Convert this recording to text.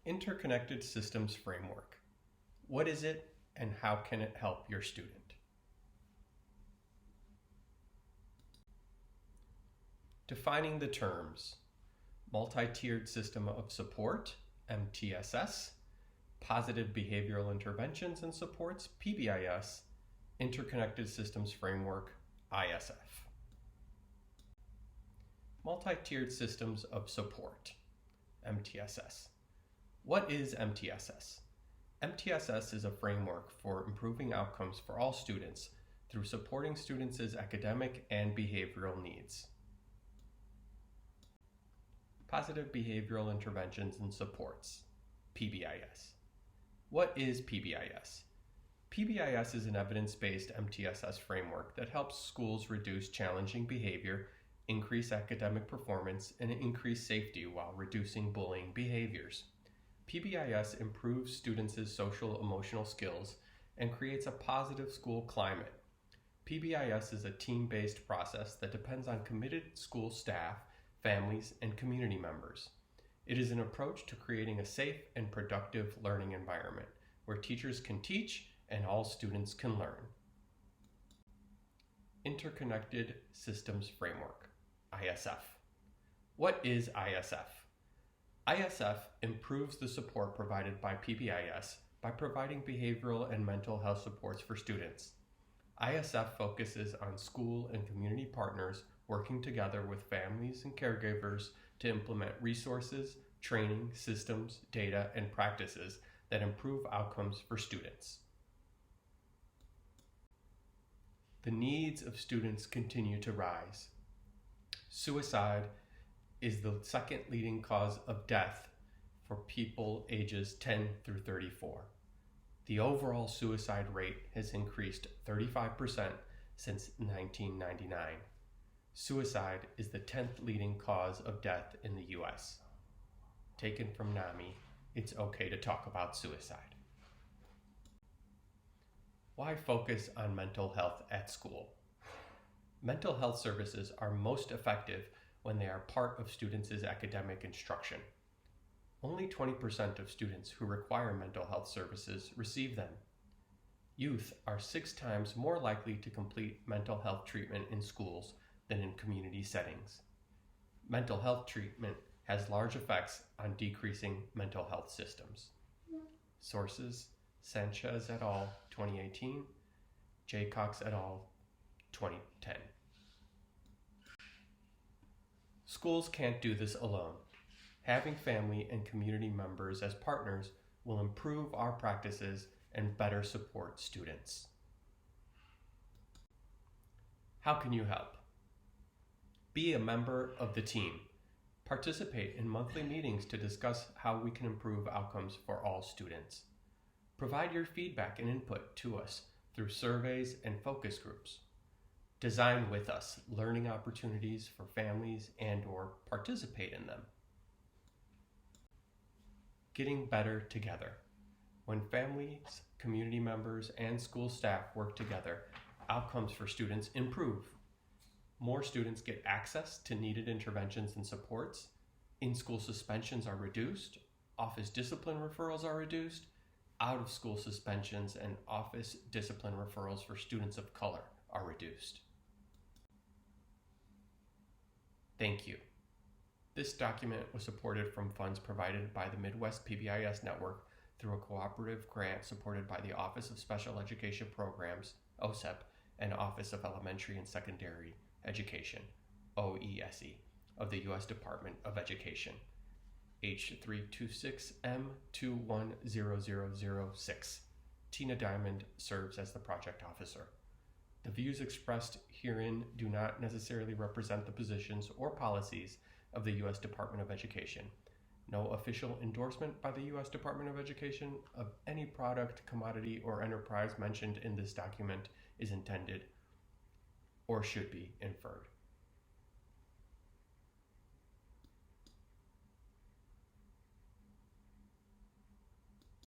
Interconnected Systems Framework. What is it and how can it help your student? Defining the terms: multi-tiered system of support, MTSS, positive behavioral interventions and supports, PBIS, interconnected systems framework, ISF. Multi-tiered systems of support, MTSS. What is MTSS? MTSS is a framework for improving outcomes for all students through supporting students' academic and behavioral needs. Positive behavioral interventions and supports, PBIS. What is PBIS? PBIS is an evidence-based MTSS framework that helps schools reduce challenging behavior, increase academic performance, and increase safety while reducing bullying behaviors. PBIS improves students' social emotional skills and creates a positive school climate. PBIS is a team-based process that depends on committed school staff, families, and community members. It is an approach to creating a safe and productive learning environment where teachers can teach and all students can learn. Interconnected Systems Framework, ISF. What is ISF? ISF improves the support provided by PBIS by providing behavioral and mental health supports for students. ISF focuses on school and community partners working together with families and caregivers to implement resources, training, systems, data, and practices that improve outcomes for students. The needs of students continue to rise. Suicide is the second leading cause of death for people ages 10 through 34. The overall suicide rate has increased 35% since 1999. Suicide is the 10th leading cause of death in the U.S. Taken from NAMI, It's Okay to Talk About Suicide. Why focus on mental health at school? Mental health services are most effective when they are part of students' academic instruction. Only 20% of students who require mental health services receive them. Youth are 6 times more likely to complete mental health treatment in schools than in community settings. Mental health treatment has large effects on decreasing mental health systems. Sources: Sanchez et al., 2018, J. Cox et al., 2010. Schools can't do this alone. Having family and community members as partners will improve our practices and better support students. How can you help? Be a member of the team. Participate in monthly meetings to discuss how we can improve outcomes for all students. Provide your feedback and input to us through surveys and focus groups. Design with us learning opportunities for families and/or participate in them. Getting better together. When families, community members, and school staff work together, outcomes for students improve. More students get access to needed interventions and supports. In-school suspensions are reduced. Office discipline referrals are reduced. Out-of-school suspensions and office discipline referrals for students of color are reduced. Thank you. This document was supported from funds provided by the Midwest PBIS Network through a cooperative grant supported by the Office of Special Education Programs, OSEP, and Office of Elementary and Secondary Education, OESE, of the U.S. Department of Education, H326M210006. Tina Diamond serves as the project officer. The views expressed herein do not necessarily represent the positions or policies of the U.S. Department of Education. No official endorsement by the U.S. Department of Education of any product, commodity, or enterprise mentioned in this document is intended or should be inferred.